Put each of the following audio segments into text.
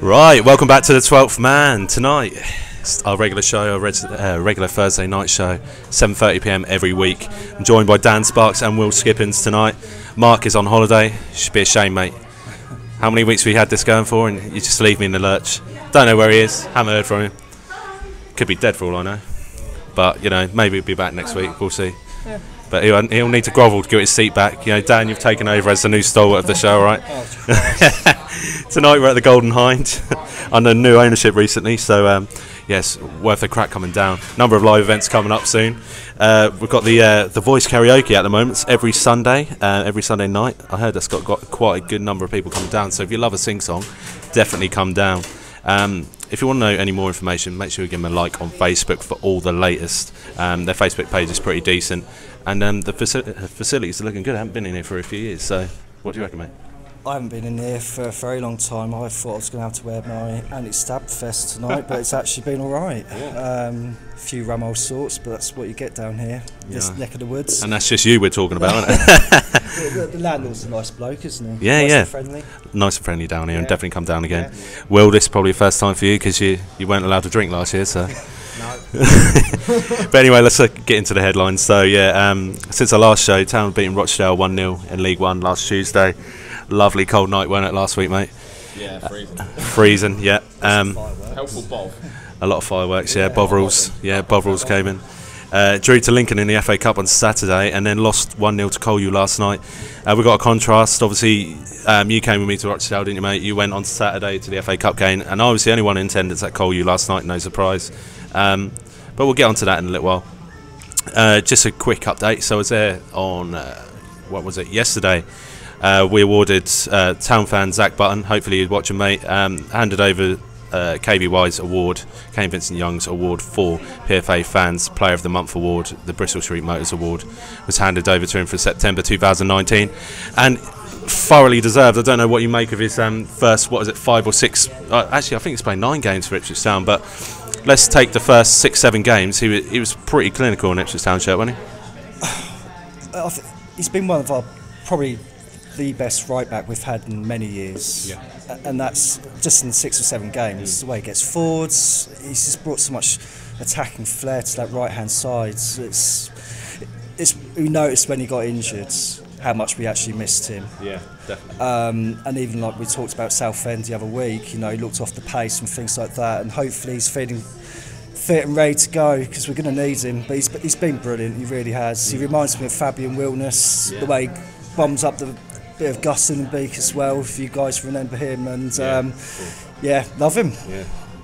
Right, welcome back to the 12th Man. Tonight, it's our regular show, our regular Thursday night show, 7:30 PM every week. I'm joined by Dan Sparks and Will Skippins tonight. Mark is on holiday. Should be a shame, mate. How many weeks we had this going for, and you just leave me in the lurch. Don't know where he is. Haven't heard from him. Could be dead for all I know. But you know, maybe he'll be back next week. We'll see. Yeah. But he'll need to grovel to get his seat back. You know, Dan, you've taken over as the new stalwart of the show, right? Tonight we're at the Golden Hind under new ownership recently, so yes, worth a crack coming down. Number of live events coming up soon. We've got the voice karaoke at the moment. It's every Sunday night. I heard that's got quite a good number of people coming down. So if you love a sing song, definitely come down. If you want to know any more information, make sure you give them a like on Facebook for all the latest. Their Facebook page is pretty decent, and the facilities are looking good. I haven't been in here for a few years, so what do you reckon, mate? I haven't been in here for a very long time. I thought I was going to have to wear my anti-stab vest tonight, but it's actually been all right. Yeah. A few rum old sorts, but that's what you get down here, this neck of the woods. And that's just you we're talking about, isn't it? The landlord's a nice bloke, isn't he? Yeah, nice yeah. And friendly. Nice and friendly down here, and definitely come down again. Yeah. Will, this is probably the first time for you because you weren't allowed to drink last year, so. No. But anyway, let's get into the headlines. So yeah, since our last show, Town beating Roadshow 1-0 in League One last Tuesday. Lovely cold night, weren't it, last week, mate? Yeah, freezing. Freezing, yeah. Helpful Bob. A lot of fireworks, yeah. Bovrils, Bovrils came in. Drew to Lincoln in the FA Cup on Saturday, and then lost 1-0 to Collieu last night. We got a contrast. Obviously, you came with me to Roadshow, didn't you, mate? You went on Saturday to the FA Cup game, and I was the only one in attendance at Collieu last night. No surprise. But we'll get onto that in a little while. Just a quick update. So I was there on yesterday. We awarded Town fan Zach Button, hopefully you'd watch him, mate, handed over KVY's award, Kane Vincent Young's award for PFA Fans Player of the Month award. The Bristol Street Motors award was handed over to him for September 2019, and thoroughly deserved. I don't know what you make of his first, 5 or 6, actually I think he's played 9 games for Ipswich Town, but let's take the first 6-7 games. He was pretty clinical in Ipswich Town shirt, wasn't he? He's been one of our probably the best right back we've had in many years, and that's just in 6 or 7 games. The way he gets forwards, he's just brought so much attacking flair to that right hand side. We noticed when he got injured how much we actually missed him. Yeah, definitely. And even like we talked about Southend the other week, you know, he looked off the pace and things like that, and hopefully he's feeling fit and ready to go because we're going to need him. But he's been brilliant, he really has. He reminds me of Fabian Wilness, the way he bombs up the bit of Guston and Beak as well, if you guys remember him, and love him. Yeah.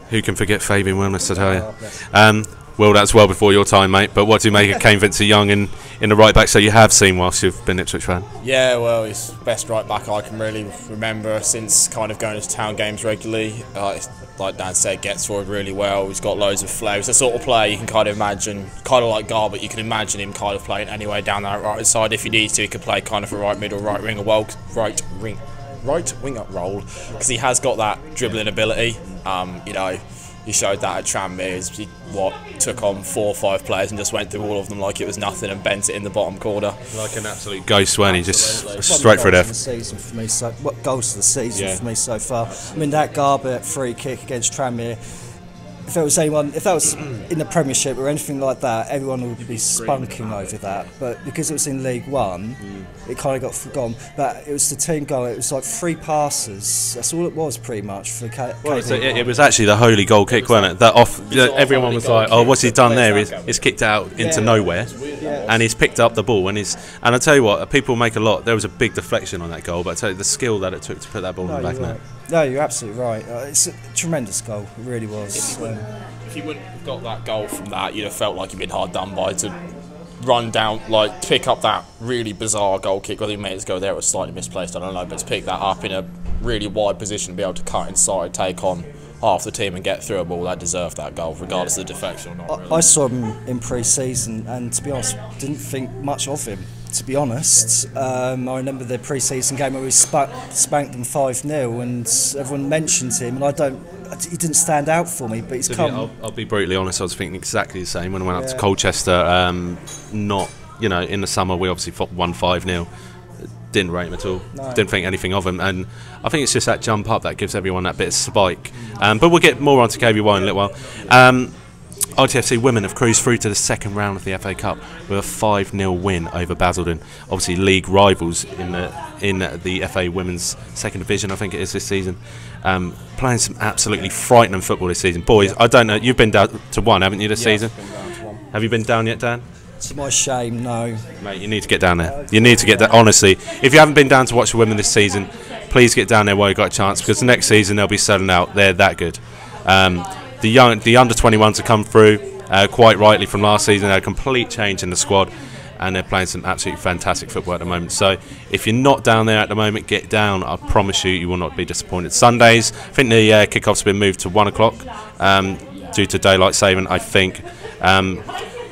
Who can forget Fabian Wilness, I tell you. Well, that's well before your time, mate, but what do you make of Kane Vincent Young in the right back, so you have seen whilst you've been Ipswich fan? Yeah, well, he's the best right back I can really remember since kind of going to Town games regularly. Like Dan said, gets forward really well. He's got loads of flair. He's the sort of player you can kind of imagine, kind of like Gar, but you can imagine him kind of playing anyway down that right side. If he needs to, he could play kind of a right middle, right winger role, because he has got that dribbling ability. You know, he showed that at Tranmere. He took on 4 or 5 players and just went through all of them like it was nothing and bent it in the bottom corner. Like an absolute ghost, when he just straight for it. What goals of the season for me so far? I mean, that Garbutt free kick against Tranmere. If that was in the Premiership or anything like that, everyone would be spunking over that. But because it was in League One, it kind of got forgotten. But it was the team goal. It was like 3 passes. That's all it was, pretty much. For it was actually the holy goal kick, wasn't it? That everyone was like, "Oh, what's he done there? He's kicked out into nowhere, and he's picked up the ball." And I tell you what, people make a lot. There was a big deflection on that goal, but I tell you, the skill that it took to put that ball in the back net. No, you're absolutely right. It's a tremendous goal. It really was. If you wouldn't have got that goal from that, you'd have felt like you'd been hard done by to run down, like pick up that really bizarre goal kick. Whether he made his go there, it was slightly misplaced, I don't know, but to pick that up in a really wide position, be able to cut inside, take on half the team and get through a ball, that deserved that goal, regardless of the deflection or not. Really. I saw him in pre-season, and to be honest, didn't think much of him. To be honest, I remember the pre-season game where we spanked them 5-0, and everyone mentioned him, and he didn't stand out for me, but he's come. I'll be brutally honest, I was thinking exactly the same when I went up to Colchester. In the summer we obviously won 5-0. didn't rate him at all. No. Didn't think anything of him, and I think it's just that jump up that gives everyone that bit of spike. But we'll get more onto KBY in a little while. ITFC women have cruised through to the second round of the FA Cup with a 5-0 win over Basildon. Obviously, league rivals in the FA Women's Second Division, I think it is this season. Playing some absolutely frightening football this season. Boys, I don't know, you've been down to one, haven't you, this season? I've been down to one. Have you been down yet, Dan? To my shame, no. Mate, you need to get down there. You need to get there, honestly. If you haven't been down to watch the women this season, please get down there while you've got a chance, because the next season they'll be selling out. They're that good. The under-21s have come through quite rightly from last season. They had a complete change in the squad, and they're playing some absolutely fantastic football at the moment. So if you're not down there at the moment, get down. I promise you, you will not be disappointed. Sundays, I think the kick-off's been moved to 1 o'clock due to daylight saving, I think.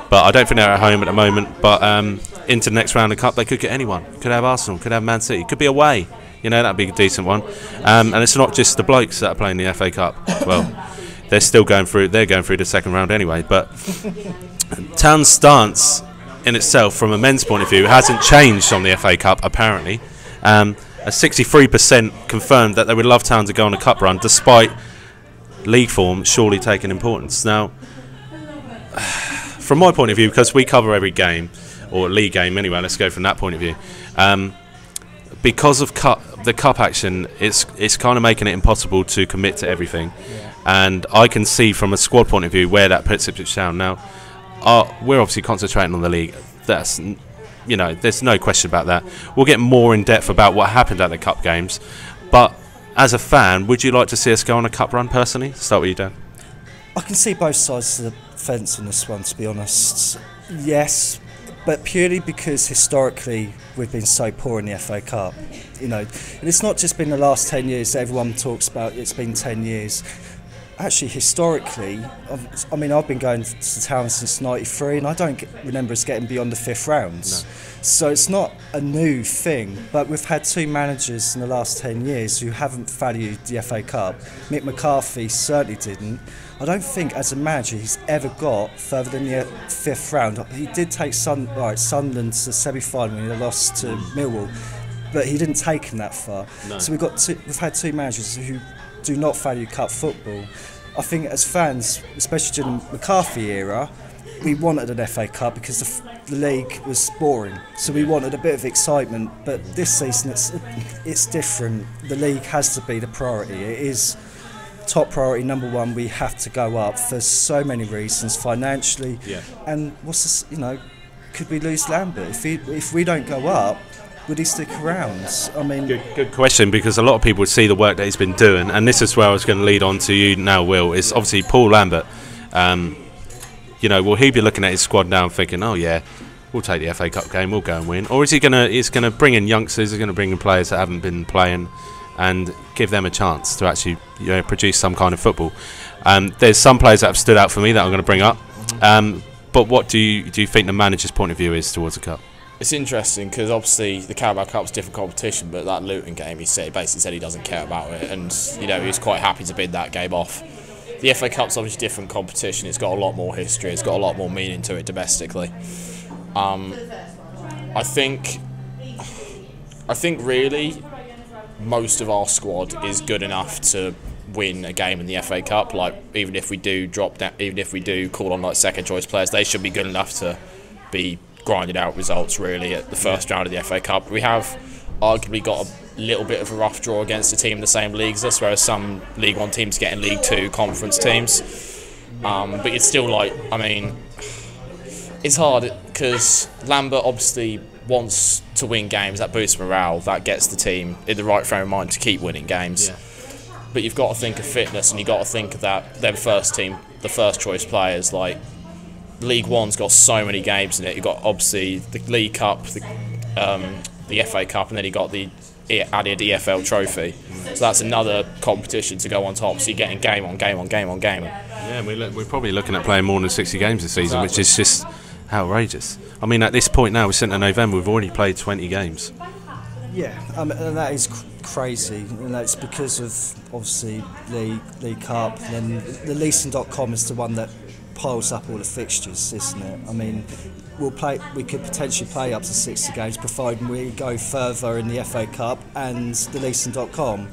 But I don't think they're at home at the moment. But into the next round of the Cup, they could get anyone. Could have Arsenal, could have Man City, could be away. You know, that'd be a decent one. And it's not just the blokes that are playing the FA Cup. Well, they're still going through. They're going through the second round anyway. But Town's stance in itself, from a men's point of view, hasn't changed on the FA Cup. Apparently, a 63% confirmed that they would love Town to go on a cup run, despite league form surely taking importance. Now, from my point of view, because we cover every game, or league game anyway, let's go from that point of view. Because of the cup action, it's kind of making it impossible to commit to everything. And I can see from a squad point of view where that puts Ipswich Town. Now, we're obviously concentrating on the league. That's, you know, there's no question about that. We'll get more in depth about what happened at the cup games. But as a fan, would you like to see us go on a cup run personally? Start with you, Dan. I can see both sides of the fence on this one, to be honest. Yes, but purely because historically we've been so poor in the FA Cup. You know, and it's not just been the last 10 years that everyone talks about. It's been 10 years. Actually, historically, I've been going to Town since '93, and I don't remember us getting beyond the 5th round. No. So it's not a new thing, but we've had 2 managers in the last 10 years who haven't valued the FA Cup. Mick McCarthy certainly didn't. I don't think, as a manager, he's ever got further than the 5th round. He did take Sunderland to the semi-final when he lost to Millwall, but he didn't take him that far. No. So we've had 2 managers who do not value cup football. I think as fans, especially during the McCarthy era, we wanted an FA Cup because the league was boring. So we wanted a bit of excitement. But this season, it's different. The league has to be the priority. It is top priority, number one. We have to go up for so many reasons, financially. Yeah. And what's this, you know, could we lose Lambert if we don't go up? Would he stick around? I mean, good question, because a lot of people would see the work that he's been doing, and this is where I was going to lead on to you now, Will. Is obviously Paul Lambert. You know, will he be looking at his squad now and thinking, "Oh yeah, we'll take the FA Cup game, we'll go and win," or is he gonna bring in youngsters, he's going to bring in players that haven't been playing, and give them a chance to actually, you know, produce some kind of football? There's some players that have stood out for me that I'm going to bring up. But what do you think the manager's point of view is towards the cup? It's interesting because obviously the Carabao Cup's a different competition, but that Luton game, he basically said he doesn't care about it, and you know, he was quite happy to bid that game off. The FA Cup's obviously a different competition. It's got a lot more history. It's got a lot more meaning to it domestically. I think really most of our squad is good enough to win a game in the FA Cup. Like, even if we do drop down, even if we do call on like second choice players, they should be good enough to be grinded out results really at the first round of the FA Cup. We have arguably got a little bit of a rough draw against a team in the same league as us, whereas some League 1 teams get in League 2 conference teams. But it's still like, I mean, it's hard because Lambert obviously wants to win games. That boosts morale, that gets the team in the right frame of mind to keep winning games. Yeah. But you've got to think of fitness, and you've got to think of that their first team, the first choice players. Like, League 1's got so many games in it. You've got obviously the League Cup, the FA Cup, and then you've got the added EFL trophy. So that's another competition to go on top. So you're getting game on game on game on game. Yeah, we're probably looking at playing more than 60 games this season, which is just outrageous. I mean, at this point now, we're sitting in November, we've already played 20 games. Yeah, and that is crazy, and that's because of obviously League Cup. And then the leasing.com is the one that piles up all the fixtures, isn't it? I mean, we could potentially play up to 60 games, providing we go further in the FA Cup and the Leeson.com.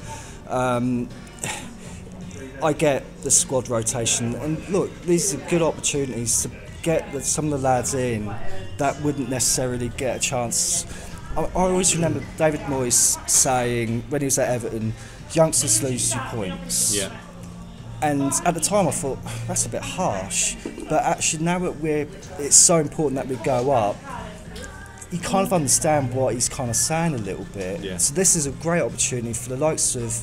I get the squad rotation, and look, these are good opportunities to get some of the lads in that wouldn't necessarily get a chance. I always remember David Moyes saying when he was at Everton, youngsters lose 2 points. Yeah. And at the time I thought, that's a bit harsh. But actually now that it's so important that we go up, you kind of understand what he's kind of saying a little bit. Yeah. So this is a great opportunity for the likes of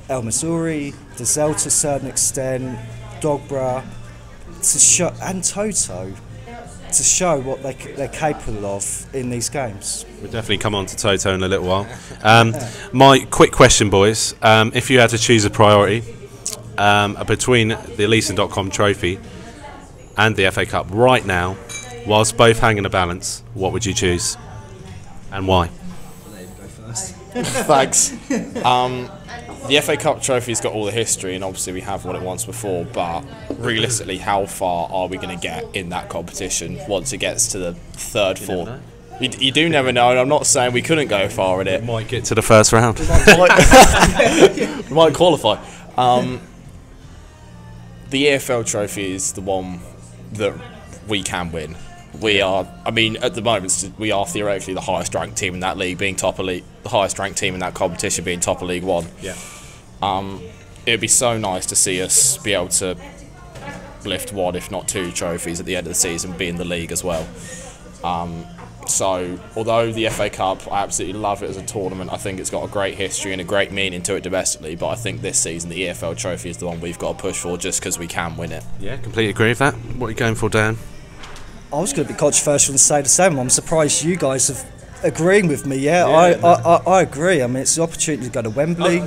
El Missouri, Dazelle to a certain extent, Dogbra, and Toto, to show what they're capable of in these games. We'll definitely come on to Toto in a little while. My quick question, boys. If you had to choose a priority between the Leeson.com trophy and the FA Cup right now, whilst both hang in a balance, what would you choose and why? Thanks. The FA Cup trophy's got all the history, and obviously we have won it once before, but realistically, how far are we going to get in that competition once it gets to the third, fourth? You do never know, and I'm not saying we couldn't go far in it. We might get to the first round. We might qualify. The EFL trophy is the one that we can win. We are, I mean, at the moment, we are theoretically the highest ranked team in that league, being top of league, the highest ranked team in that competition, being top of League One. Yeah. It'd be so nice to see us be able to lift one, if not two, trophies at the end of the season, be in the league as well. So, although the FA Cup, I absolutely love it as a tournament. I think it's got a great history and a great meaning to it domestically. But I think this season, the EFL trophy is the one we've got to push for, just because we can win it. Yeah, completely agree with that. What are you going for, Dan? I was going to be controversial and say the same. I'm surprised you guys have agreeing with me. I agree. I mean, it's the opportunity to go to Wembley.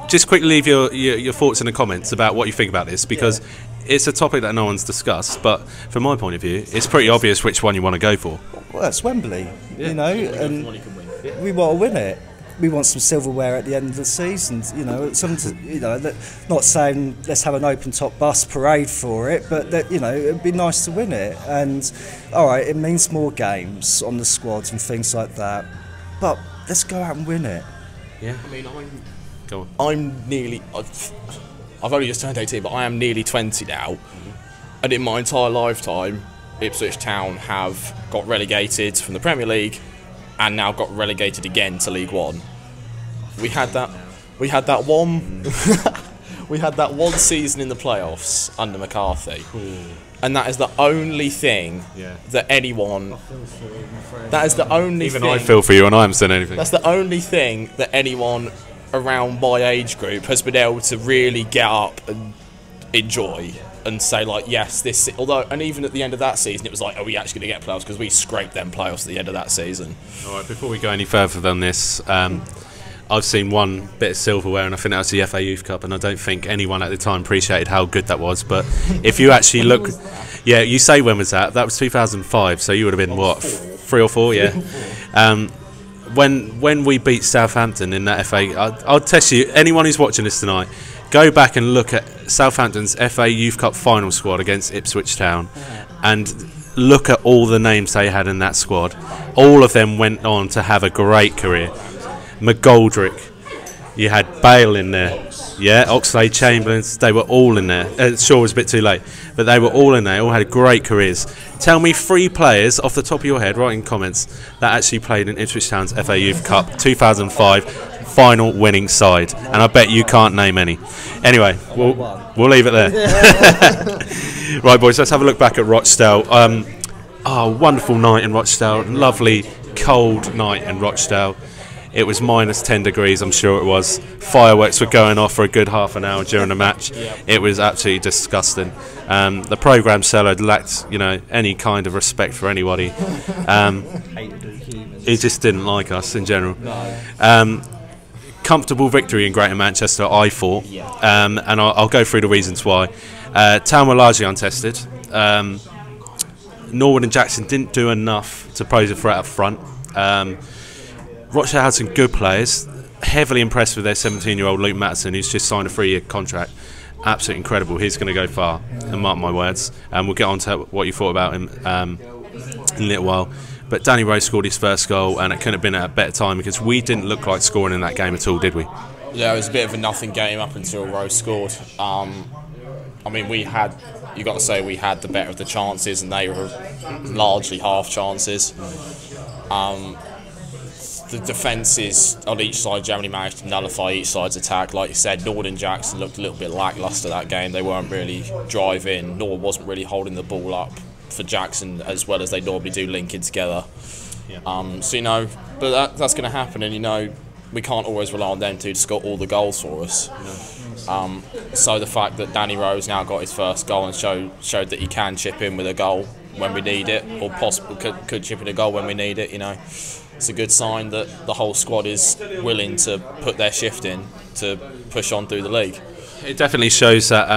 Just quickly leave your thoughts in the comments about what you think about this, because it's a topic that no one's discussed. But from my point of view, it's pretty obvious which one you want to go for. Well, that's Wembley, you know, and we want to win it. We want some silverware at the end of the season, you know. Not saying let's have an open top bus parade for it, but that, you know, it'd be nice to win it. And all right, it means more games on the squads and things like that, but let's go out and win it. Yeah. I mean, Go on. I'm nearly. I've only just turned 18, but I am nearly 20 now, and in my entire lifetime, Ipswich Town have got relegated from the Premier League, and now got relegated again to League One. We had that one. We had that one season in the playoffs under McCarthy, and that is the only thing that anyone. That is the only. Even thing, I feel for you, and I haven't said anything. That's the only thing that anyone around my age group has been able to really get up and enjoy and say, like, yes, this. Although, and even at the end of that season, it was like, are we actually going to get playoffs? Because we scraped them playoffs at the end of that season. All right, before we go any further than this, I've seen one bit of silverware, and I think that was the FA Youth Cup, and I don't think anyone at the time appreciated how good that was. But if you actually look, you say when was that? That was 2005, so you would have been what, 3 or 4, yeah. When we beat Southampton in that FA, I'll test you. Anyone who's watching this tonight, go back and look at Southampton's FA Youth Cup final squad against Ipswich Town, and look at all the names they had in that squad. All of them went on to have a great career. McGoldrick, you had Bale in there, Oxlade, Chamberlains, they were all in there. Shaw was a bit too late, but they were all in there, all had great careers. Tell me 3 players off the top of your head, write in comments, that actually played in Ipswich Town's FA Youth Cup 2005 final winning side, and I bet you can't name any. Anyway, we'll leave it there. Right, boys, let's have a look back at Rochdale. Wonderful night in Rochdale, lovely cold night in Rochdale. It was minus 10 degrees, I'm sure it was. Fireworks were going off for a good half an hour during the match. It was absolutely disgusting. The programme seller lacked, any kind of respect for anybody. He just didn't like us in general. Comfortable victory in Greater Manchester, I thought, and I'll go through the reasons why. Town were largely untested. Norwood and Jackson didn't do enough to pose a threat up front. Rochdale had some good players. Heavily impressed with their 17-year-old Luke Mattison, who's just signed a 3-year contract. absolutely incredible. He's going to go far, and mark my words. And we'll get on to what you thought about him in a little while. But Danny Rose scored his first goal, and it couldn't have been at a better time because we didn't look like scoring in that game at all, did we? Yeah, it was a bit of a nothing game up until Rose scored. I mean, you got to say we had the better of the chances, and they were largely half chances. The defences on each side generally managed to nullify each side's attack. Like you said, Nord and Jackson looked a little bit lacklustre that game. They weren't really driving. Nord wasn't really holding the ball up for Jackson as well as they normally do, linking together. Yeah. So, but that's going to happen, and, we can't always rely on them to score all the goals for us. No. So the fact that Danny Rose now got his first goal and showed that he can chip in with a goal when we need it, or possibly could chip in a goal when we need it, it's a good sign that the whole squad is willing to put their shift in to push on through the league. It definitely shows that,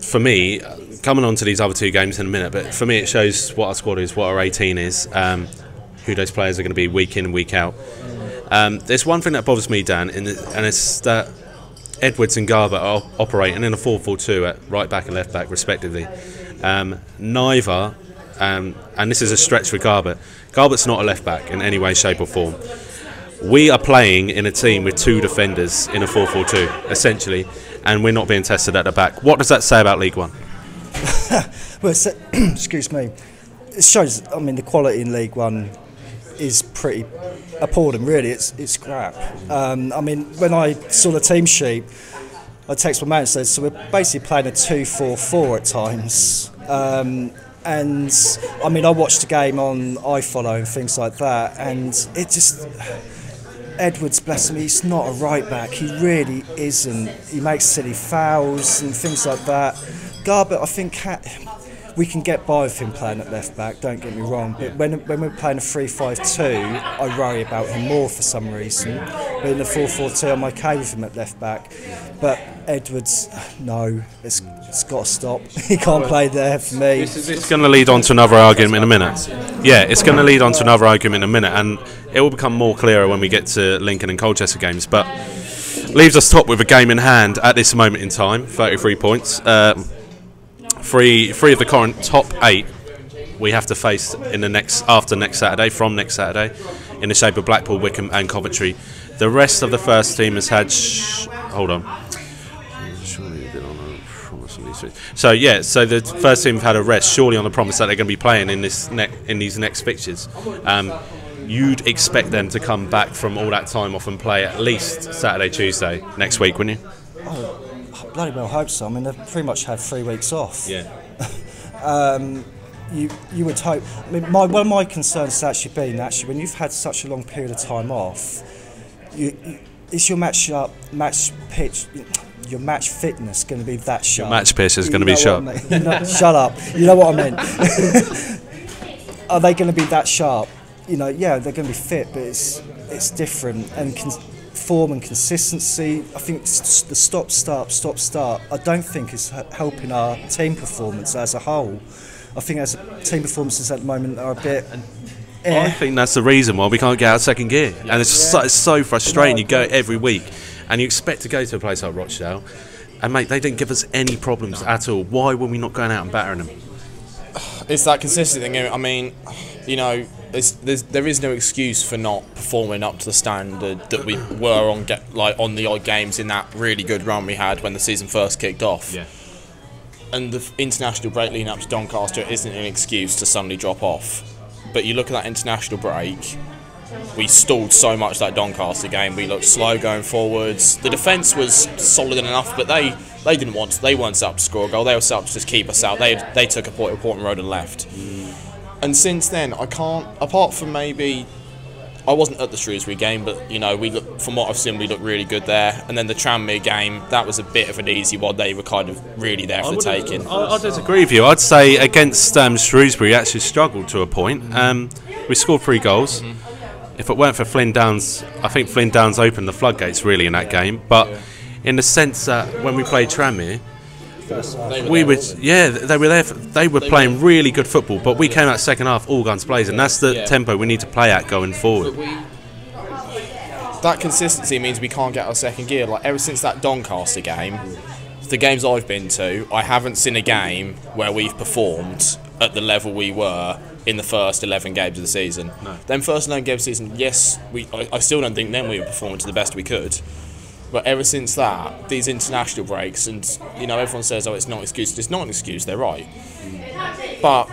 for me, coming on to these other two games in a minute, but for me it shows what our squad is, what our 18 is, who those players are going to be week in and week out. There's one thing that bothers me, Dan, and it's that Edwards and Garbutt are operating in a 4-4-2 at right back and left back respectively. Neither, and this is a stretch for Garbutt's not a left back in any way, shape or form. We are playing in a team with two defenders in a 4-4-2 essentially, and we're not being tested at the back. What does that say about League One? Well, excuse me, it shows, the quality in League One is pretty appalling, really. It's crap. When I saw the team sheet, I texted my man and said, so we're basically playing a 2-4-4 at times. And I watched the game on iFollow and things like that, and it just, Edwards, bless him, he's not a right back. He really isn't. He makes silly fouls and things like that. Garbutt, I think we can get by with him playing at left back, don't get me wrong, but when we're playing a 3-5-2, I worry about him more for some reason. But in the 4-4-2, I'm okay with him at left back. But Edwards, no, it's got to stop. He can't play there for me. This is going to lead on to another argument in a minute. Yeah, it's going to lead on to another argument in a minute, and it will become more clearer when we get to Lincoln and Colchester games. But leaves us top with a game in hand at this moment in time, 33 points. Three of the current top 8 we have to face in the next Saturday, in the shape of Blackpool, Wickham and Coventry. The rest of the first team has had hold on. So the first team have had a rest, surely on the promise that they're going to be playing in these next fixtures. You'd expect them to come back from all that time off and play at least Saturday, Tuesday next week, wouldn't you? I bloody well hope so. They've pretty much had 3 weeks off. Yeah. You would hope. One of my concerns has actually been when you've had such a long period of time off, is your match pitch, your match fitness going to be that sharp? Your match pitch is going to be sharp. Shut up. You know what I mean. Are they going to be that sharp? Yeah, they're going to be fit, but it's different, and form and consistency. I think the stop-start, I don't think is helping our team performance as a whole. I think as team performances at the moment are a bit. I think that's the reason why we can't get out of second gear, and it's so frustrating. You go every week, and you expect to go to a place like Roadshow, and mate, they didn't give us any problems at all. Why were we not going out and battering them? It's that consistency thing. There is no excuse for not performing up to the standard that we were on the odd games in that really good run we had when the season first kicked off. Yeah. And the international break leading up to Doncaster isn't an excuse to suddenly drop off. But you look at that international break, we stalled so much that Doncaster game. We looked slow going forwards. The defence was solid enough, but they weren't set up to score a goal. They were set up to just keep us out. They took a Portman Road and left. And since then, I can't, apart from maybe, I wasn't at the Shrewsbury game, but from what I've seen, we looked really good there. And then the Tranmere game, that was a bit of an easy one. They were kind of really there for the taking. I disagree with you. I'd say against Shrewsbury, we actually struggled to a point. We scored 3 goals. If it weren't for Flynn Downs, I think Flynn Downs opened the floodgates really in that game. But in the sense that when we played Tranmere, they were there. They were playing really good football, but we came out second half all guns blazing. That's the tempo we need to play at going forward. That consistency means we can't get out of second gear. Ever since that Doncaster game, the games I've been to, I haven't seen a game where we've performed at the level we were in the first 11 games of the season. No. Then first 11 games of the season, yes, I still don't think then we were performing to the best we could. But ever since that, these international breaks, and you know, everyone says, oh, it's not an excuse. It's not an excuse, they're right. But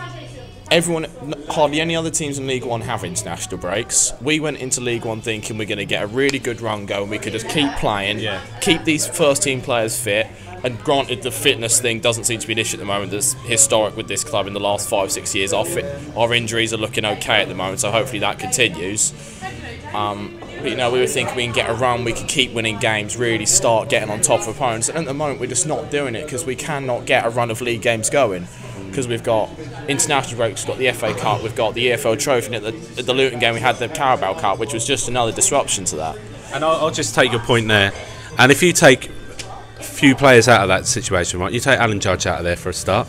hardly any other teams in League One have international breaks. We went into League One thinking we're going to get a really good run going. We could just keep playing, keep these first team players fit. And granted, the fitness thing doesn't seem to be an issue at the moment. That's historic with this club in the last 5-6 years. Our injuries are looking okay at the moment, so hopefully that continues. But you know, we were thinking we can get a run, we could keep winning games, really start getting on top of opponents. And at the moment, we're just not doing it because we cannot get a run of league games going. Because we've got international breaks, we've got the FA Cup, we've got the EFL Trophy, and at the Luton game we had the Carabao Cup, which was just another disruption to that. And I'll just take your point there. And if you take a few players out of that situation, right, you take Alan Judge out of there for a start.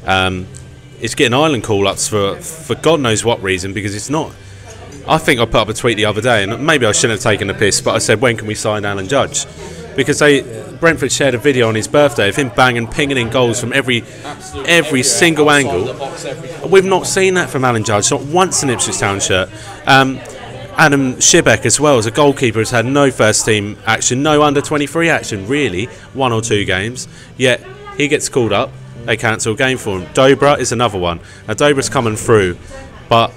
It's getting island call-ups for God knows what reason, because it's not. I think I put up a tweet the other day, and maybe I shouldn't have taken a piss, but I said, when can we sign Alan Judge? Because Brentford shared a video on his birthday of him pinging in goals from every single angle. We've not seen that from Alan Judge, not once in Ipswich Town shirt. Adam Shibek as well, as a goalkeeper, has had no first team action, no under 23 action really, 1 or 2 games, yet he gets called up, they cancel a game for him. Dobra is another one. Now Dobra's coming through, but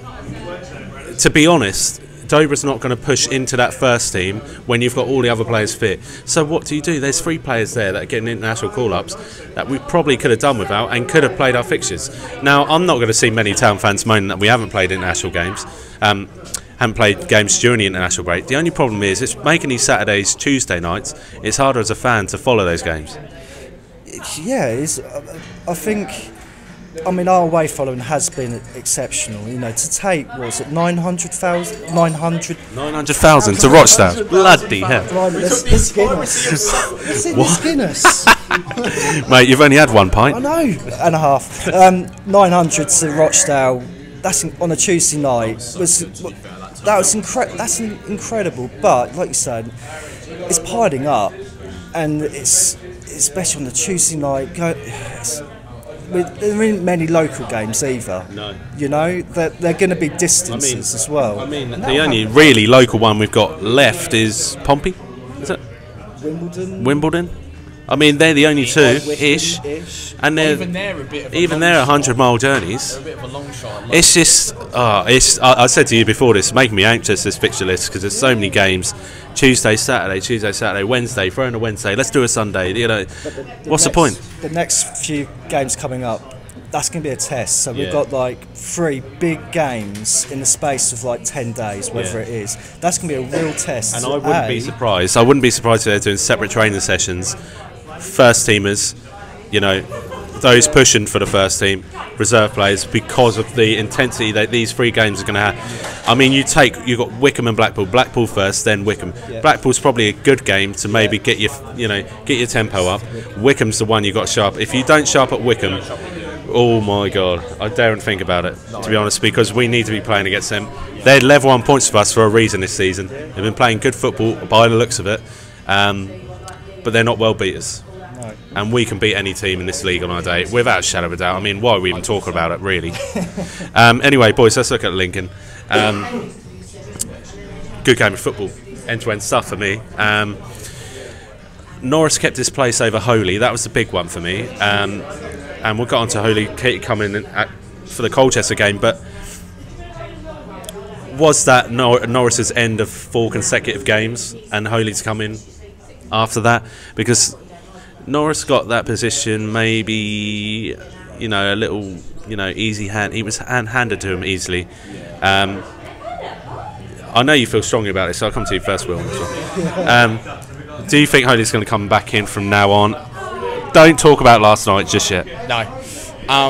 to be honest, Dobra's not going to push into that first team when you've got all the other players fit. So what do? There's 3 players there that are getting international call-ups that we probably could have done without and could have played our fixtures. Now, I'm not going to see many Town fans moaning that we haven't played international games, haven't played games during the international break. The only problem is it's making these Saturdays, Tuesday nights, it's harder as a fan to follow those games. Yeah, I think... I mean, our away following has been exceptional. You know, to take, what was it, 900,000? 900,000 to Rochdale. Bloody hell. That's Guinness. It's Guinness. Mate, you've only had 1 pint. I know, and a half. 900 to Rochdale. That's on a Tuesday night. That's incredible. But like you said, it's piling up, and it's especially on the Tuesday night. There aren't many local games either. No. You know, they're going to be distances as well. I mean, the only really local one we've got left is Pompey, is it? Wimbledon. I mean, they're the only 2-ish, and they're even they're 100-mile journeys. They're a bit of a long shot. It's just, I said to you before, this making me anxious, this fixture list, because there's so many games. Tuesday, Saturday, Wednesday, throw in a Wednesday. Let's do a Sunday. You know, what's the point? The next few games coming up, that's going to be a test. So we've got like 3 big games in the space of like 10 days, whatever it is. That's going to be a real test. And I wouldn't be surprised. I wouldn't be surprised if they're doing separate training sessions. First teamers, you know, those pushing for the first team, reserve players, because of the intensity that these 3 games are going to have. I mean, you've got Wickham and Blackpool. Blackpool first, then Wickham. Yeah. Blackpool's probably a good game to maybe get your tempo up. Wickham's the one you got sharp. If you don't sharp at Wickham, oh my God, I daren't think about it, to be honest, because we need to be playing against them. They're level 1 points for us for a reason this season. They've been playing good football by the looks of it, but they're not world beaters. And we can beat any team in this league on our day, without a shadow of a doubt. I mean, why are we even talking about it, really? Anyway, boys, let's look at Lincoln. Good game of football, end-to-end stuff for me. Norris kept his place over Holy. That was the big one for me. And we'll get on to Holy coming in for the Colchester game. But was that Norris's end of 4 consecutive games, and Holy's coming after that? Because Norris got that position maybe, you know, a little, you know, easy hand. He was handed to him easily. I know you feel strongly about this, so I'll come to you first, Will. Do you think Holy's going to come back in from now on? Don't talk about last night just yet. No. I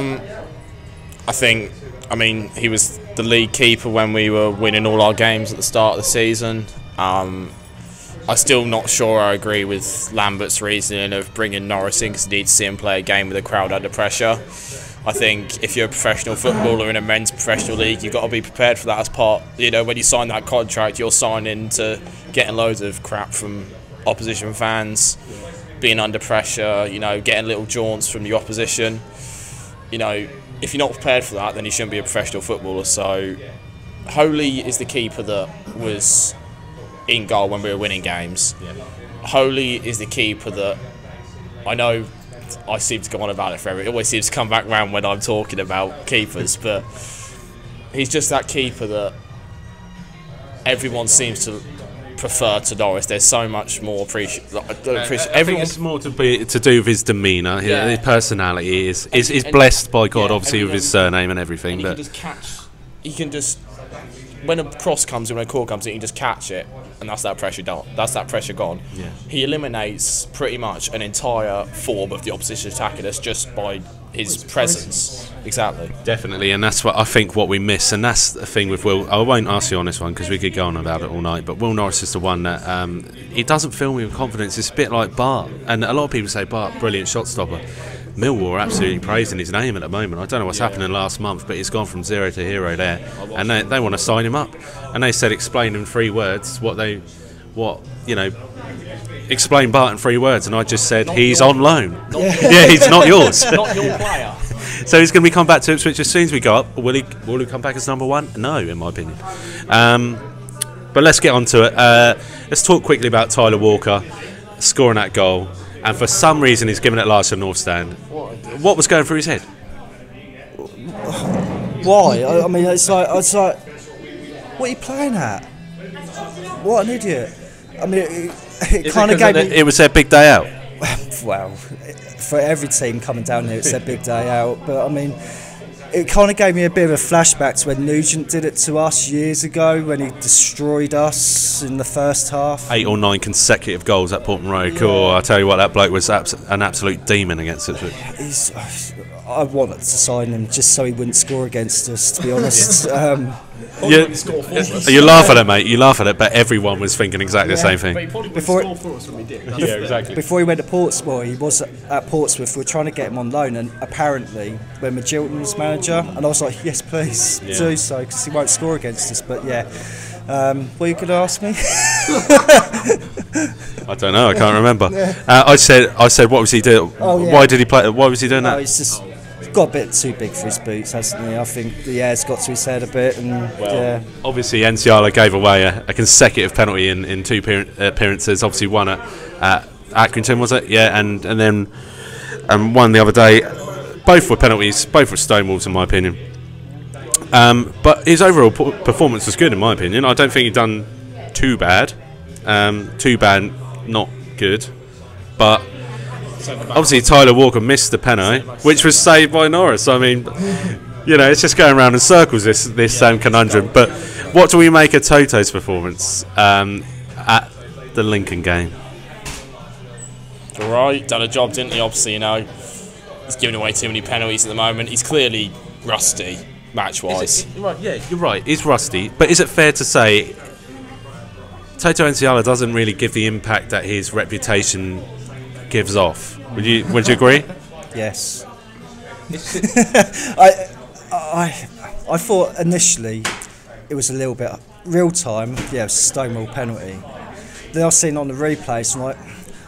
mean, he was the league keeper when we were winning all our games at the start of the season. I'm still not sure I agree with Lambert's reasoning of bringing Norris in because you need to see him play a game with a crowd under pressure. I think if you're a professional footballer in a men's professional league, you've got to be prepared for that as part. You know, when you sign that contract, you're signing to getting loads of crap from opposition fans. being under pressure, you know, getting little jaunts from the opposition. You know, if you're not prepared for that, then you shouldn't be a professional footballer. So, Holy is the keeper that was in goal when we were winning games. Yeah. Holy is the keeper that I know I seem to go on about it forever. It always seems to come back round when I'm talking about keepers, but he's just that keeper that everyone seems to prefer to Norris. There's so much more appreciation. I think it's more to do with his demeanour, his personality. Is blessed by God, obviously, with his surname and everything. And but he can just when a cross comes in, when a call comes in, he can just catch it, and that's that pressure done. That's that pressure gone. Yeah. He eliminates pretty much an entire form of the opposition attacking us just by his presence. Exactly. Definitely, and that's what I think what we miss, and that's the thing with Will. I won't ask you on this one because we could go on about it all night. But Will Norris is the one that he doesn't fill me with confidence. It's a bit like Bart, and a lot of people say Bart, brilliant shot stopper. Millwall are absolutely praising his name at the moment. I don't know what's happening last month, but he's gone from zero to hero there, and they want to sign him up. And they said explain in 3 words explain Bart in 3 words, and I just said he's on loan. Yeah, he's not yours. Not your player. So he's going to be come back to Ipswich as soon as we go up. Will he come back as number 1? No, in my opinion. But let's get on to it. Let's talk quickly about Tyler Walker scoring that goal. And for some reason, he's given it last to North Stand. What was going through his head? Why? I mean, it's like, what are you playing at? What an idiot! I mean, it kind of gave me. It was their big day out. Well, for every team coming down here, it's their big day out. But I mean, it kind of gave me a bit of a flashback to when Nugent did it to us years ago, when he destroyed us in the first half. 8 or 9 consecutive goals at Portman Road. Cool. I tell you what, that bloke was an absolute demon against Ipswich. I wanted to sign him just so he wouldn't score against us, to be honest. You laugh at it, mate. You laugh at it, but everyone was thinking exactly the same thing. Before Exactly. Before he went to Portsmouth, he was at Portsmouth. We were trying to get him on loan, and apparently, when Magilton was manager, and I was like, yes, please do so, because he won't score against us. But yeah, what are you going to ask me? I don't know. I can't remember. I said, what was he doing? Oh, yeah. Why did he play? Why was he doing that? He's just got a bit too big for his boots, hasn't he? I think the air's got to his head a bit, and Obviously, Enciala gave away a consecutive penalty in 2 appearances. Obviously, one at Accrington, was it? Yeah, and then one the other day. Both were penalties. Both were stonewalls, in my opinion. But his overall performance was good, in my opinion. I don't think he'd done too bad. Not good. But obviously Tyler Walker missed the penalty, which was saved by Norris. I mean, it's just going around in circles, this conundrum. But what do we make of Toto's performance at the Lincoln game? All right, done a job, didn't he? Obviously, he's giving away too many penalties at the moment. He's clearly rusty, match-wise. Yeah, you're right. He's rusty. But is it fair to say Toto Enciala doesn't really give the impact that his reputation gives off? Would you agree? yes. I thought initially it was a little bit real time. Yeah, it was a Stonewall penalty. Then I've seen it on the replays, and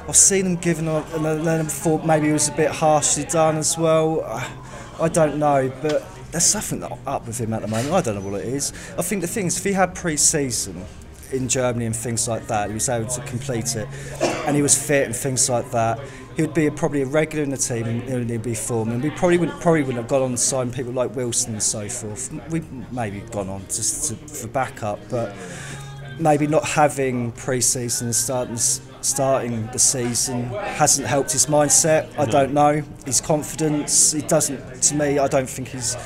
I've seen him giving up, and then I thought maybe it was a bit harshly done as well. I don't know, but there's something up with him at the moment. I don't know what it is. I think the thing is, if he had pre-season in Germany and things like that, he was able to complete it, and he was fit and things like that, he would be probably a regular in the team, and he'd be formed, and we probably wouldn't have gone on to sign people like Wilson and so forth. We maybe gone on just for backup, but maybe not having pre-season and starting the season hasn't helped his mindset. I don't know. His confidence, he doesn't. To me, I don't think he's.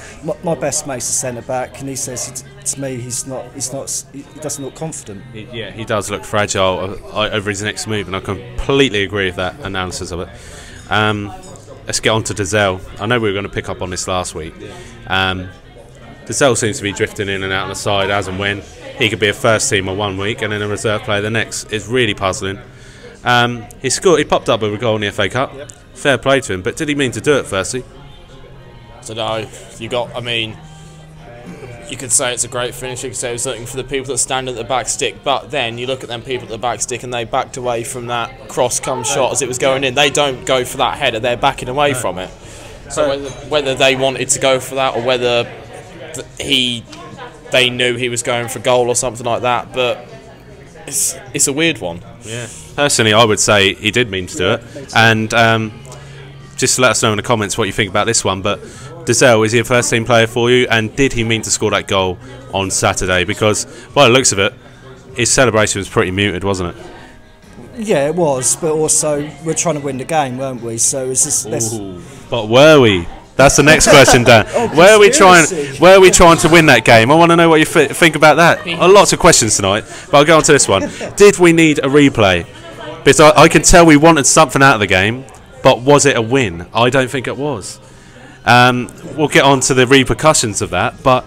My best mate's a centre back, and he says to me he doesn't look confident. He does look fragile over his next move, and I completely agree with that analysis of it. Let's get on to Dazelle. I know we were going to pick up on this last week. Dazelle seems to be drifting in and out on the side as and when. He could be a first teamer 1 week and then a reserve player the next. It's really puzzling. He scored. He popped up with a goal in the FA Cup. Yep. Fair play to him. But did he mean to do it? Firstly, So no, you could say it's a great finish. You could say it was something for the people that stand at the back stick. But then you look at them people at the back stick and they backed away from that cross-come shot as it was going in. They don't go for that header. They're backing away from it. So whether they wanted to go for that or whether they knew he was going for goal or something like that, but it's a weird one. Yeah. Personally, I would say he did mean to do it. And just let us know in the comments what you think about this one. But Dizelle, is he a first-team player for you? And did he mean to score that goal on Saturday? Because, by the looks of it, his celebration was pretty muted, wasn't it? Yeah, it was. But also, we're trying to win the game, weren't we? So it was just... But were we? That's the next question, Dan. Where are we trying to win that game? I want to know what you think about that. Lots of questions tonight, but I'll go on to this one. Did we need a replay? Because I can tell we wanted something out of the game, but was it a win? I don't think it was. We'll get on to the repercussions of that, but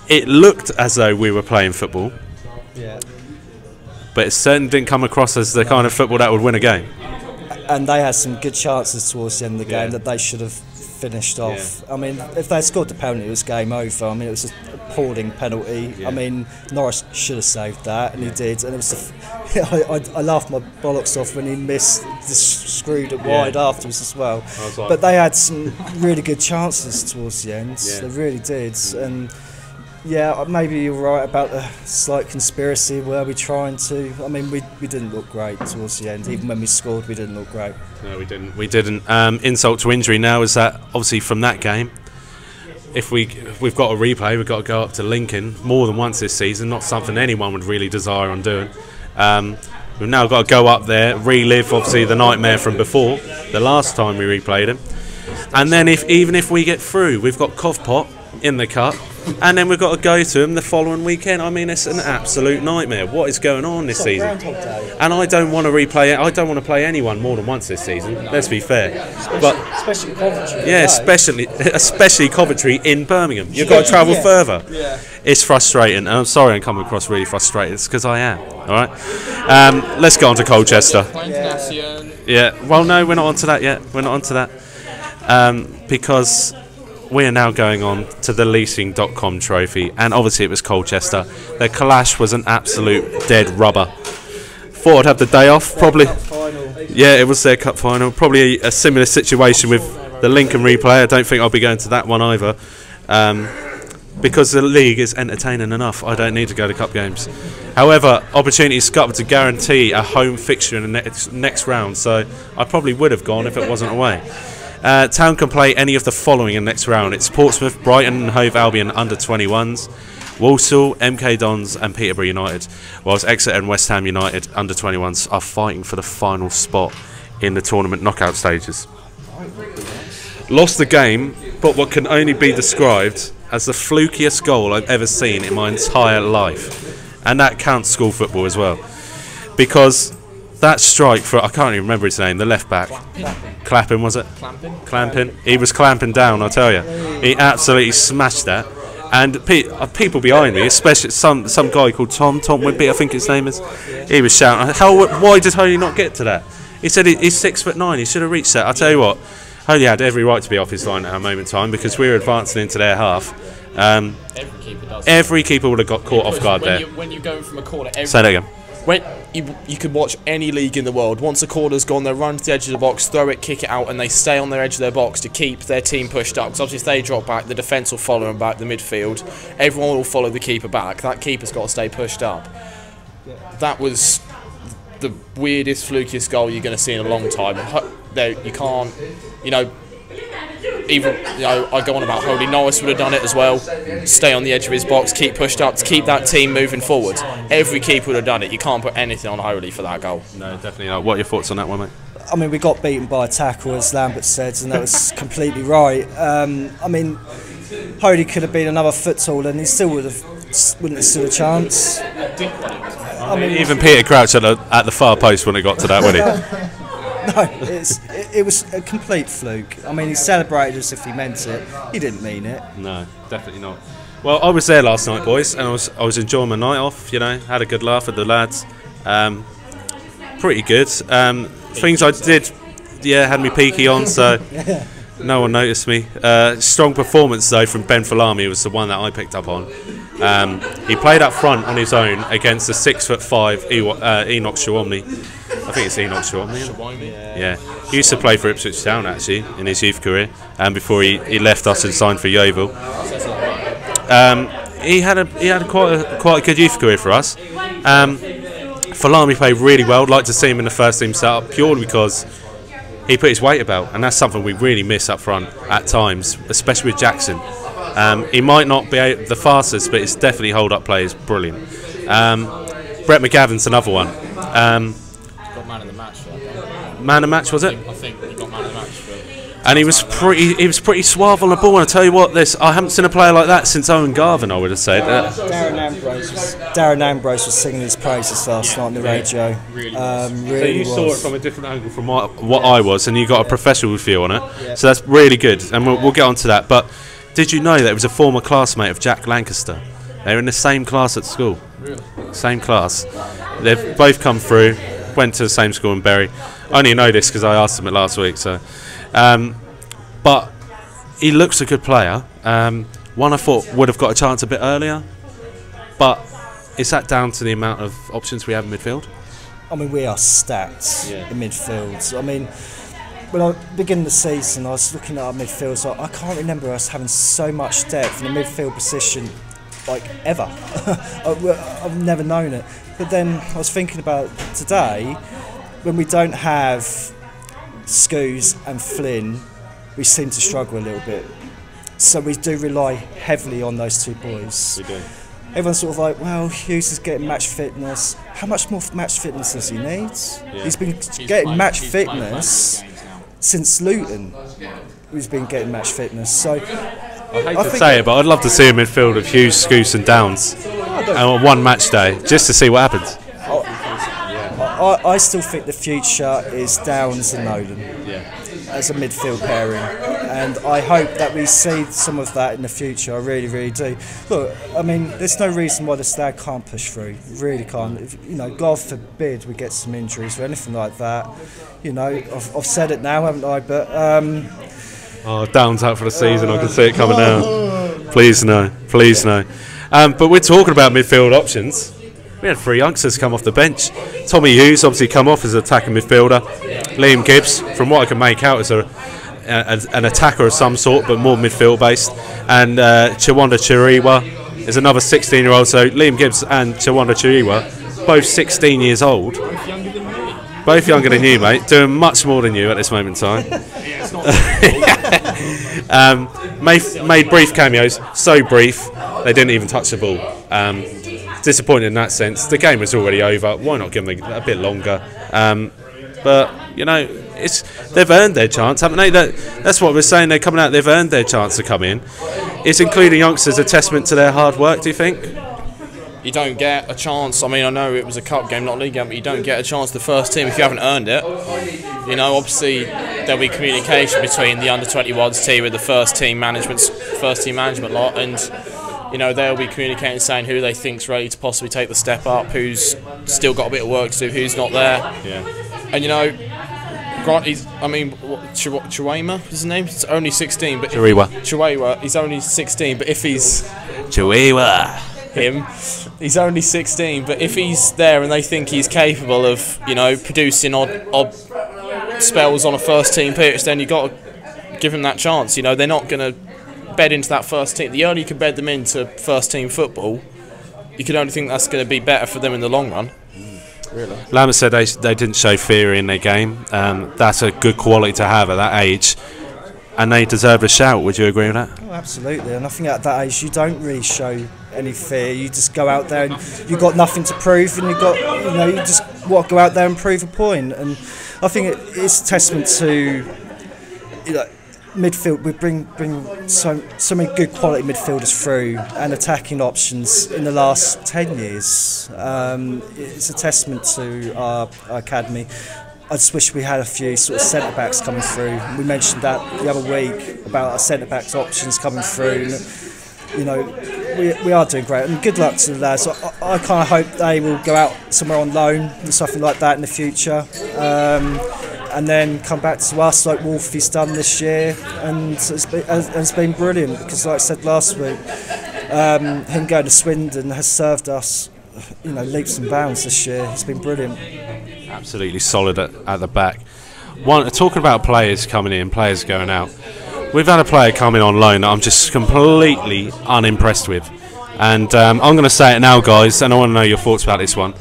it looked as though we were playing football. Yeah. But it certainly didn't come across as the kind of football that would win a game. And they had some good chances towards the end of the game that they should have finished off. Yeah. I mean, if they scored the penalty, it was game over. I mean, it was an appalling penalty. Yeah. I mean, Norris should have saved that, and he did. And it was I laughed my bollocks off when he just screwed it wide afterwards as well. Like, but they had some really good chances towards the end. Yeah. They really did. And yeah, maybe you're right about the slight conspiracy where we're trying to. I mean, we didn't look great towards the end. Even when we scored, we didn't look great. No, we didn't. We didn't. Insult to injury now is that obviously from that game, if we've got a replay, we've got to go up to Lincoln more than once this season. Not something anyone would really desire on doing. We've now got to go up there, relive obviously the nightmare from before, the last time we replayed him, and then even if we get through, we've got Covpot in the cup. And then we've got to go to them the following weekend. I mean, it's an absolute nightmare. What is going on this season? And I don't want to replay it. I don't want to play anyone more than once this season. Let's be fair. Especially Coventry. Yeah, especially Coventry in Birmingham. You've got to travel further. Yeah. It's frustrating. And I'm sorry I'm coming across really frustrated. It's because I am. All right. Let's get on to Colchester. Yeah. Well, no, we're not on to that yet. We're not on to that because we are now going on to the leasing.com trophy, and obviously it was Colchester. Their clash was an absolute dead rubber. Thought I'd have the day off, probably. Yeah, it was their cup final. Probably a similar situation with the Lincoln replay. I don't think I'll be going to that one either, because the league is entertaining enough. I don't need to go to cup games. However, opportunities scuppered to guarantee a home fixture in the next round, so I probably would have gone if it wasn't away. Town can play any of the following in the next round. It's Portsmouth, Brighton and Hove Albion under 21s, Walsall, MK Dons and Peterborough United, whilst Exeter and West Ham United under 21s are fighting for the final spot in the tournament knockout stages. Lost the game, but what can only be described as the flukiest goal I've ever seen in my entire life. And that counts school football as well. Because that strike for, I can't even remember his name, the left back. Clapping, was it? Clamping. He was clamping down, I'll tell you. He absolutely smashed that. And people behind me, especially some guy called Tom Whitby, I think his name is, he was shouting, why did Holy not get to that? He said he's 6'9", he should have reached that. I'll tell you what, Holy had every right to be off his line at a moment in time because we were advancing into their half. Every keeper would have got caught off guard there. When you go from a corner, say that again. When you could watch any league in the world, once a corner's gone, they run to the edge of the box, throw it, kick it out, and they stay on their edge of their box to keep their team pushed up. Because obviously if they drop back, the defence will follow them back, the midfield, everyone will follow the keeper back. That keeper's got to stay pushed up. That was the weirdest, flukiest goal you're going to see in a long time. You can't, even, I go on about Holy. Norris would have done it as well. Stay on the edge of his box, keep pushed up to keep that team moving forward. Every keeper would have done it. You can't put anything on Holy for that goal. No, definitely not. What are your thoughts on that one, mate? I mean, we got beaten by a tackle, as Lambert said, and that was completely right. I mean, Holy could have been another foot taller, and he still wouldn't have stood a chance. I mean, even Peter Crouch at the far post when it got to that, would he? No, it was a complete fluke. I mean, he celebrated as if he meant it. He didn't mean it. No, definitely not. Well, I was there last night, boys, and I was enjoying my night off. Had a good laugh with the lads. Pretty good. Things I did, had me peaky on. So No one noticed me. Strong performance though from Ben Falami was the one that I picked up on. He played up front on his own against the 6'5" Enoch Shawomni. I think it's Enoch Shawomni. Yeah. He used to play for Ipswich Town actually in his youth career, before he left us and signed for Yeovil. He had quite a good youth career for us. Falami played really well. I'd like to see him in the first team setup purely because he put his weight about, and that's something we really miss up front at times, especially with Jackson. He might not be the fastest, but his definitely hold-up play is brilliant. Brett McGavin's another one. Got man of the match. Man of the match, was it? I think he got man of the match. And he was pretty suave on the ball. And I tell you what, I haven't seen a player like that since Owen Garvin, I would have said. Darren Ambrose was singing his praises last night on the radio. Really so you saw it from a different angle from what I was, and you got a professional view on it. So that's really good, and we'll get on to that. But did you know that it was a former classmate of Jack Lancaster? They were in the same class at school. Really? Same class. They've both come through, went to the same school in Bury. I only know this because I asked them it last week. So. But he looks a good player. One I thought would have got a chance a bit earlier, but is that down to the amount of options we have in midfield? I mean, we are stacked in midfield. I mean, when I began the season, I was looking at our midfield, so I can't remember us having so much depth in the midfield position, like, ever. I've never known it. But then I was thinking about today, when we don't have Scoos and Flynn, we seem to struggle a little bit. So we do rely heavily on those two boys. We do. Everyone's sort of like, well, Hughes is getting match fitness. How much more match fitness does he need? Yeah. He's been getting match fitness since Luton. He's been getting match fitness. So I hate to say it, but I'd love to see a midfield of Hughes, Scoos and Downs on one match day, just to see what happens. I still think the future is Downs and Nolan as a midfield pairing, and I hope that we see some of that in the future. I really, really do. Look, I mean, there's no reason why the Stag can't push through. Really can't. If, God forbid we get some injuries or anything like that. I've said it now, haven't I? But Downs out for the season. I can see it coming down. Please no, please no. But we're talking about midfield options. We had 3 youngsters come off the bench. Tommy Hughes obviously come off as an attacking midfielder. Liam Gibbs, from what I can make out, is an attacker of some sort, but more midfield based. And Chawanda Chiriwa is another 16-year-old. So Liam Gibbs and Chawanda Chiriwa, both 16 years old. Both younger than you, mate. Doing much more than you at this moment in time. Made brief cameos. So brief, they didn't even touch the ball. Disappointed in that sense. The game was already over. Why not give them a bit longer? But they've earned their chance, haven't they? That's what we're saying. They're coming out. They've earned their chance to come in. Is including youngsters a testament to their hard work? Do you think? You don't get a chance. I mean, I know it was a cup game, not a league game, but you don't get a chance to the first team if you haven't earned it. Obviously there'll be communication between the under-21s team with the first team management lot, and they'll be communicating, saying who they think's ready to possibly take the step up, who's still got a bit of work to do, who's not there. Yeah. And Grant, Chiwema is his name. He's only 16, but Chiwewa, he's only 16, but if he's he's only 16, but if he's there and they think he's capable of, producing odd spells on a first team pitch, then you got to give him that chance. They're not going to bed into that first team. The earlier you can bed them into first team football, you could only think that's going to be better for them in the long run. Really. Lambert said they didn't show fear in their game. That's a good quality to have at that age, and they deserve a shout. Would you agree with that? Oh, absolutely. And I think at that age you don't really show any fear. You just go out there and you've got nothing to prove, and you just want to go out there and prove a point. And I think it's a testament to midfield. We bring so many good quality midfielders through and attacking options in the last 10 years. It's a testament to our academy. I just wish we had a few sort of centre backs coming through. We mentioned that the other week about our centre backs options coming through. We are doing great, and good luck to the lads. I kind of hope they will go out somewhere on loan or something like that in the future. and then come back to us like Wolfie's done this year, and it's been brilliant because, like I said last week, him going to Swindon has served us, leaps and bounds this year. It's been brilliant. Absolutely solid at the back. Talking about players coming in, players going out, we've had a player coming on loan that I'm just completely unimpressed with, and I'm going to say it now, guys, and I want to know your thoughts about this one.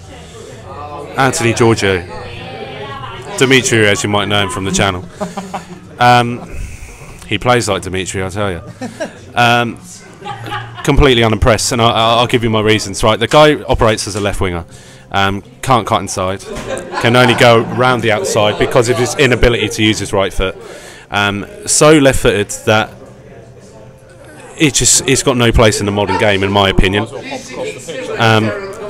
Anthony Giorgio, Dimitri, as you might know him from the channel. He plays like Dimitri, I'll tell you. Completely unimpressed, and I'll give you my reasons. Right, the guy operates as a left winger. Can't cut inside, can only go round the outside because of his inability to use his right foot. So left-footed that he's got no place in the modern game, in my opinion.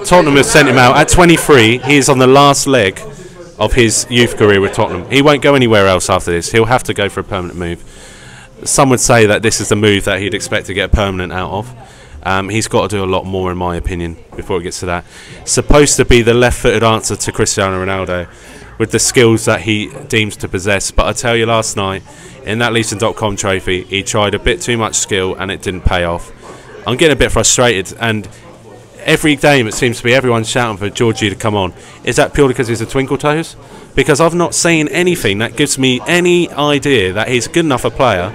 Tottenham have sent him out at 23. He is on the last leg of his youth career with Tottenham. He won't go anywhere else after this. He'll have to go for a permanent move. Some would say that this is the move that he'd expect to get permanent out of. He's got to do a lot more, in my opinion, before it gets to that. Supposed to be the left-footed answer to Cristiano Ronaldo with the skills that he deems to possess. But I tell you, last night, in that Leeson.com trophy, he tried a bit too much skill and it didn't pay off. I'm getting a bit frustrated, and every game it seems to be everyone shouting for Georgie to come on. Is that purely because he's a twinkle toes? Because I've not seen anything that gives me any idea that he's good enough a player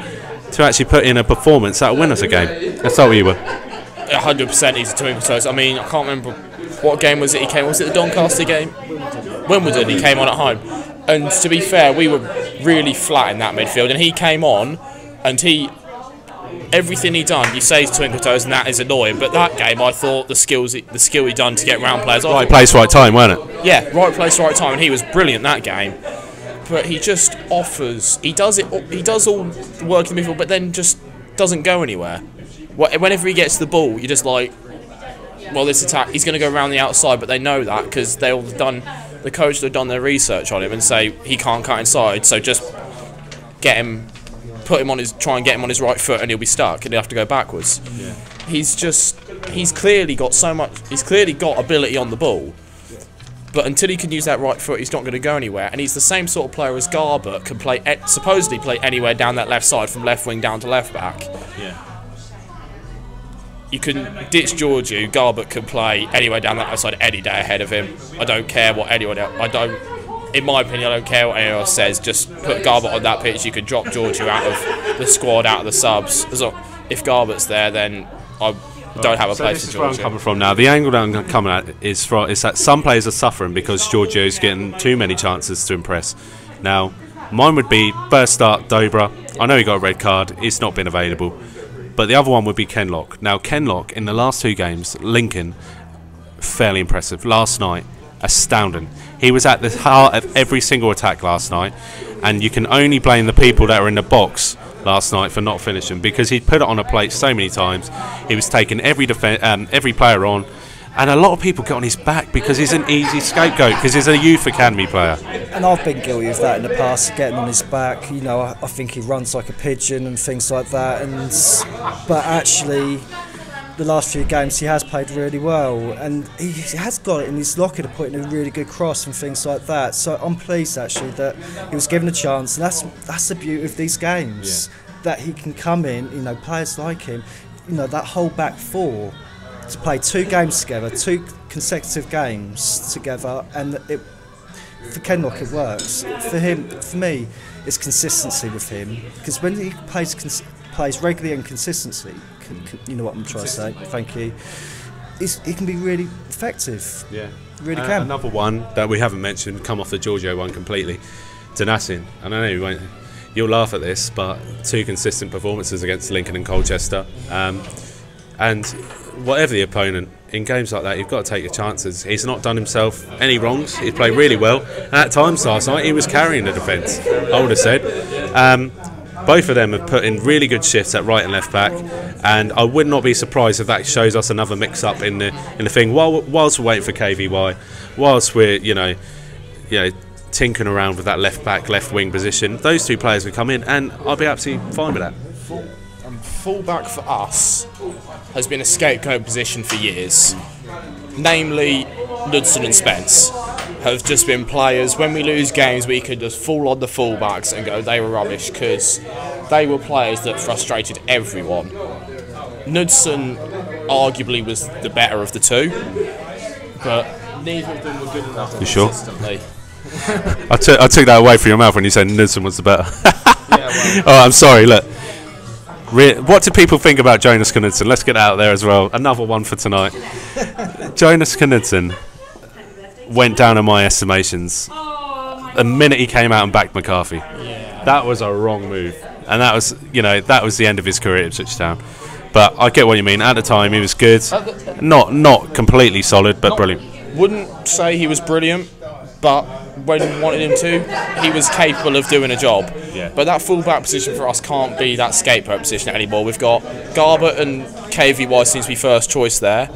to actually put in a performance that'll win us a game. Let's start with you, Will. 100% he's a twinkle toes. I mean, I can't remember what game was it he came. Was it the Doncaster game? Wimbledon. He came on at home, and to be fair, we were really flat in that midfield, and he came on, and everything he done, you say he's twinkle toes, and that is annoying. But that game, I thought the skill he done to get round players. Right place, right time, wasn't it? Yeah, right place, right time, and he was brilliant that game. But he just offers. He does it. He does all the work in the midfield, but then just doesn't go anywhere. Whenever he gets the ball, you're just like, well, this attack, he's going to go around the outside, but they know that because the coach have done their research on him and say he can't cut inside, so just try and get him on his right foot, and he'll be stuck, and he'll have to go backwards. Yeah. He's clearly got ability on the ball, but until he can use that right foot, he's not going to go anywhere. And he's the same sort of player as Garbutt, can supposedly play anywhere down that left side, from left wing down to left back. Yeah. You can ditch Georgiou. Garbutt can play anywhere down that side any day ahead of him. I don't care what anyone else. In my opinion, I don't care what anyone else says. Just put Garbutt on that pitch. You can drop Georgiou out of the squad, out of the subs. If Garbutt's there, then I don't have a place for Georgiou. Where I'm coming from now. The angle that I'm coming at is that some players are suffering because Georgiou's getting too many chances to impress. Now, mine would be first start Dobra. I know he got a red card. It's not been available. But the other one would be Kenlock. Now, Kenlock, in the last two games, Lincoln, fairly impressive. Last night, astounding. He was at the heart of every single attack last night, and you can only blame the people that were in the box last night for not finishing, because he'd put it on a plate so many times. He was taking every player on, and a lot of people get on his back because he's an easy scapegoat, because he's a youth academy player. And I've been guilty of that in the past, getting on his back. I think he runs like a pigeon and things like that. But actually, the last few games he has played really well, and he has got it in his locker to put in a really good cross and things like that. So I'm pleased actually that he was given a chance, and that's the beauty of these games, that he can come in. Players like him, that whole back four, to play 2 games together, 2 consecutive games together, and for Kenlock it works. For me, it's consistency with him, because when he plays regularly and consistently, you know what I'm trying to say. Thank you. He can be really effective. Yeah, really can. Another one that we haven't mentioned, come off the Giorgio one completely, Donassin. I know you'll laugh at this, but 2 consistent performances against Lincoln and Colchester, and whatever the opponent, in games like that, you've got to take your chances. He's not done himself any wrongs. He's played really well. And at times last night, he was carrying the defence, I would have said. Both of them have put in really good shifts at right and left back, and I would not be surprised if that shows us another mix-up in the thing. Whilst we're waiting for KVY, whilst we're tinkering around with that left back, left wing position, those 2 players will come in, and I'll be absolutely fine with that. Fullback for us has been a scapegoat position for years, namely Ludson and Spence. have just been players. When we lose games, we could just fall on the fullbacks and go, they were rubbish, because they were players that frustrated everyone. Knudsen arguably was the better of the two, but neither of them were good enough consistently. I took that away from your mouth when you said Knudsen was the better. Oh, I'm sorry, look. What do people think about Jonas Knudsen? Let's get out there as well. Another one for tonight. Jonas Knudsen went down in my estimations the minute he came out and backed McCarthy. That was a wrong move, and that was the end of his career at Ipswich Town. But I get what you mean. At the time, he was good, not completely solid, but brilliant. Wouldn't say he was brilliant, but when we wanted him to, he was capable of doing a job. Yeah. But that fullback position for us can't be that scapegoat position anymore. We've got Garbutt and KVY seems to be first choice there,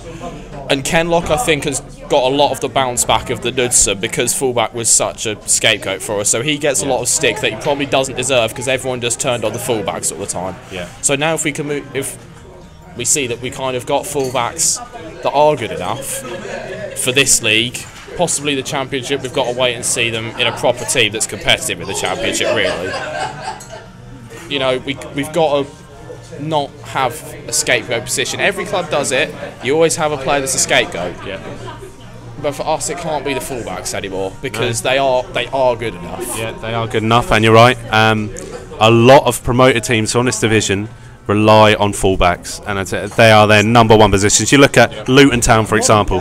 and Kenlock I think has got a lot of the bounce back of the Knudsen because fullback was such a scapegoat for us. So he gets a lot of stick that he probably doesn't deserve because everyone just turned on the fullbacks all the time. Yeah. So now if we can move, if we see that we kind of got fullbacks that are good enough for this league, possibly the Championship, we've got to wait and see them in a proper team that's competitive in the Championship, really. You know, we've got to not have a scapegoat position. Every club does it. You always have a player that's a scapegoat. Yeah. But for us, it can't be the fullbacks anymore because they are good enough. Yeah, they are good enough, and you're right. A lot of promoted teams on this division rely on fullbacks, and they are their number one positions. You look at Luton Town, for example.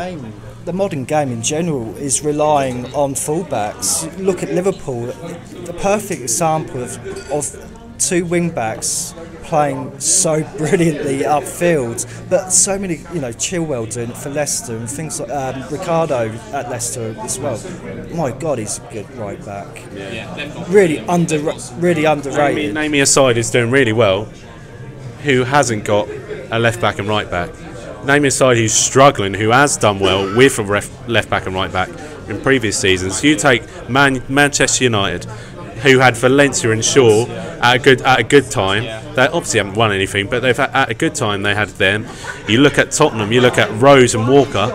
The modern game in general is relying on fullbacks. Look at Liverpool, the perfect example of two wing backs playing so brilliantly upfield, but so many, Chilwell doing it for Leicester and things like Ricardo at Leicester as well. My God, he's a good right back. Really underrated. Name me a side who's doing really well, who hasn't got a left back and right back. Name me a side who's struggling, who has done well with a left back and right back in previous seasons. You take Manchester United, who had Valencia and Shaw at a good time. They obviously haven't won anything, but they've at a good time they had them. You look at Tottenham, you look at Rose and Walker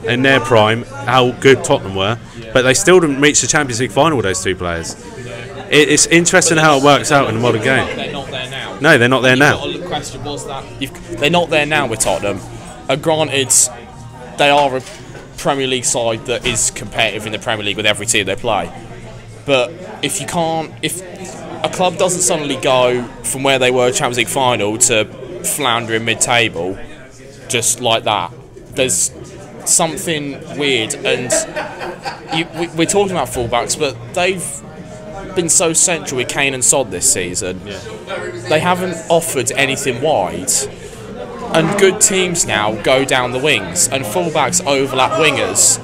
in their prime, how good Tottenham were, but they still didn't reach the Champions League final with those two players. It's interesting how it works out in the modern game. They're not there now. No, they're not there now. The question was that they're not there now with Tottenham. Granted, they are a Premier League side that is competitive in the Premier League with every team they play. But if a club doesn't suddenly go from where they were Champions League final to floundering mid-table, just like that, there's something weird. And we're talking about fullbacks, but they've been so central with Kane and Sod this season. Yeah. They haven't offered anything wide. And good teams now go down the wings, and fullbacks overlap wingers.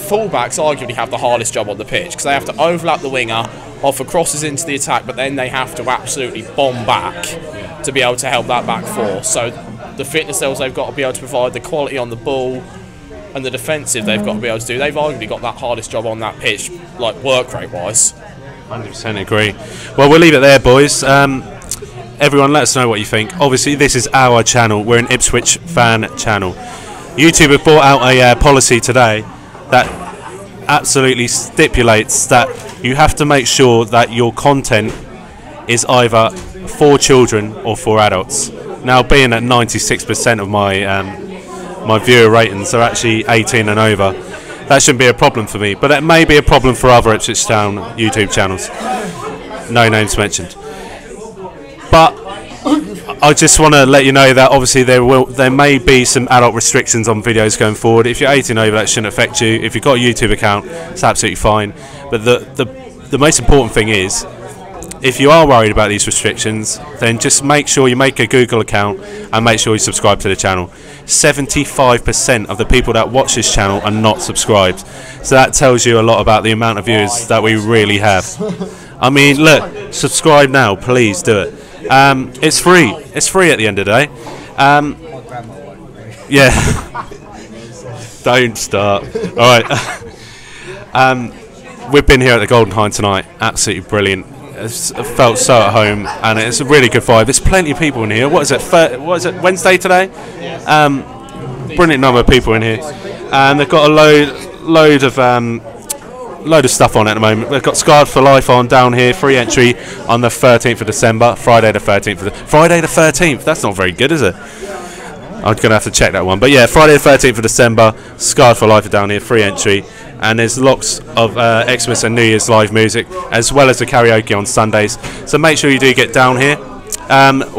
Fullbacks arguably have the hardest job on the pitch because they have to overlap the winger, offer crosses into the attack, but then they have to absolutely bomb back to be able to help that back four. So the fitness levels they've got to be able to provide, the quality on the ball, and the defensive they've got to be able to do. They've arguably got that hardest job on that pitch, like work rate wise. 100% agree. Well, we'll leave it there, boys. Everyone, let us know what you think. Obviously, this is our channel. We're an Ipswich fan channel. YouTube have brought out a policy today that absolutely stipulates that you have to make sure that your content is either for children or for adults. Now, being at 96% of my viewer ratings are actually 18 and over, that shouldn't be a problem for me, but it may be a problem for other Ipswich Town YouTube channels. No names mentioned. But I just want to let you know that obviously there may be some adult restrictions on videos going forward. If you're 18 over, that shouldn't affect you. If you've got a YouTube account, it's absolutely fine. But the most important thing is, if you are worried about these restrictions, then just make sure you make a Google account and make sure you subscribe to the channel. 75% of the people that watch this channel are not subscribed. So that tells you a lot about the amount of viewers that we really have. I mean, look, subscribe now, please do it. It's free. It's free at the end of the day. Yeah. Don't start. All right. We've been here at the Golden Hind tonight. Absolutely brilliant. It's felt so at home, and it's a really good vibe. There's plenty of people in here. What is it? Wednesday today? Brilliant number of people in here, and they've got a load of load of stuff on at the moment. We've got Scarred for Life on down here, free entry on the 13th of December, Friday the 13th. Friday the 13th, that's not very good, is it? I'm going to have to check that one. But yeah, Friday the 13th of December, Scarred for Life are down here, free entry. And there's lots of Xmas and New Year's live music, as well as the karaoke on Sundays. So make sure you do get down here.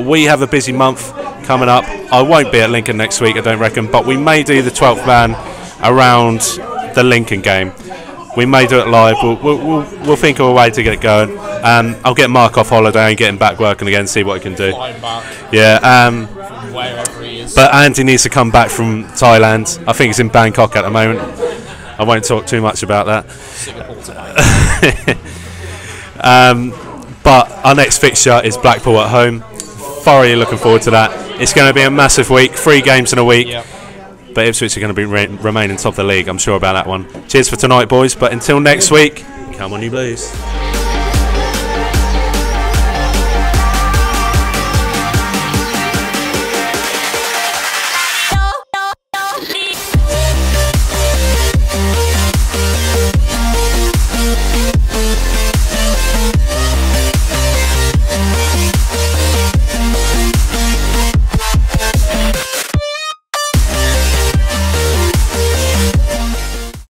We have a busy month coming up. I won't be at Lincoln next week, I don't reckon, but we may do the 12th man around the Lincoln game. We may do it live. We'll think of a way to get it going. I'll get Mark off holiday and get him back working again, see what he can do. Flying back. Yeah. Wherever he is. But Andy needs to come back from Thailand. I think he's in Bangkok at the moment. I won't talk too much about that. Singapore tonight. But our next fixture is Blackpool at home. Thoroughly looking forward to that. It's going to be a massive week, 3 games in a week. Yep. But Ipswich are going to be remaining top of the league, I'm sure about that one. Cheers for tonight, boys. But until next week, come on you Blues.